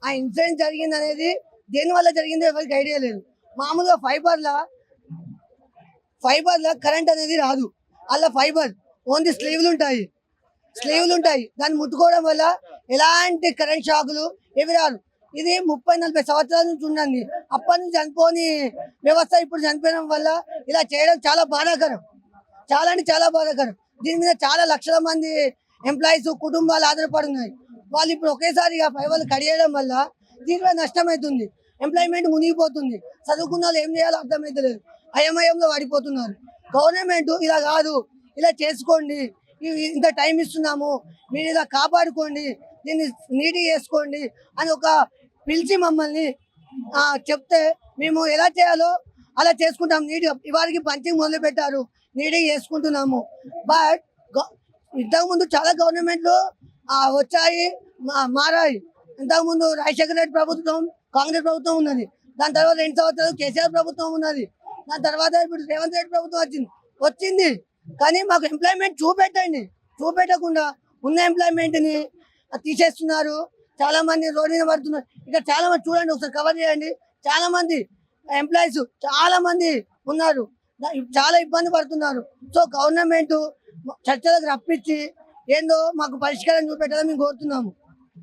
ఆ ఇన్సిడెంట్ జరిగింది అనేది దేనివల్ల జరిగిందో ఎవరికి ఐడియా లేదు. మామూలుగా ఫైబర్ల కరెంట్ అనేది రాదు. అలా ఫైబర్ ఓన్లీ స్లీవ్లు ఉంటాయి. దాన్ని ముట్టుకోవడం వల్ల ఎలాంటి కరెంట్ షాకులు ఏవి రాదు. ఇది 30-40 సంవత్సరాల నుంచి ఉండండి. అప్పటి నుంచి చనిపోని వ్యవస్థ ఇప్పుడు చనిపోవడం వల్ల ఇలా చేయడం చాలా బాధాకరం. చాలా అంటే చాలా బాధాకరం. దీని మీద చాలా లక్షల మంది ఎంప్లాయీస్ కుటుంబాలు ఆధారపడున్నాయి. వాళ్ళు ఇప్పుడు ఒకేసారిగా ఫైబర్లు కడియడం వల్ల దీనివల్ల నష్టం అవుతుంది. ఎంప్లాయ్మెంట్ మునిగిపోతుంది. చదువుకున్న వాళ్ళు ఏం చేయాలో అర్థమైతలేదు. అయోమయంలో పడిపోతున్నారు. గవర్నమెంట్ ఇలా కాదు, ఇలా చేసుకోండి, ఇంత టైం ఇస్తున్నాము, మీరు ఇలా కాపాడుకోండి, దీన్ని నీట్గా చేసుకోండి అని ఒక పిలిచి మమ్మల్ని చెప్తే మేము ఎలా చేయాలో అలా చేసుకుంటాం. నీట్గా ఇవాళకి పంచింగ్ మొదలు పెట్టారు, నీట్గా చేసుకుంటున్నాము. బట్ ఇంతకుముందు చాలా గవర్నమెంట్లు వచ్చాయి, మారాయి. ఇంతకుముందు రాజశేఖర రెడ్డి ప్రభుత్వం, కాంగ్రెస్ ప్రభుత్వం ఉన్నది. దాని తర్వాత 2 సంవత్సరాలు కేసీఆర్ ప్రభుత్వం ఉన్నది. దాని తర్వాత ఇప్పుడు రేవంత్ రెడ్డి ప్రభుత్వం వచ్చింది. కానీ మాకు ఎంప్లాయ్మెంట్ చూపెట్టకుండా ఉన్న ఎంప్లాయ్మెంట్ని తీసేస్తున్నారు. చాలా మంది రోడ్డు మీద పడుతున్నారు. ఇక్కడ చాలా మంది చూడండి, ఒకసారి కవర్ చేయండి. చాలా మంది ఎంప్లాయీస్ చాలా మంది ఉన్నారు, చాలా ఇబ్బంది పడుతున్నారు. సో గవర్నమెంట్ చర్చలకు రప్పించి ఏందో మాకు పరిష్కారం చూపెట్టాలని మేము కోరుతున్నాము.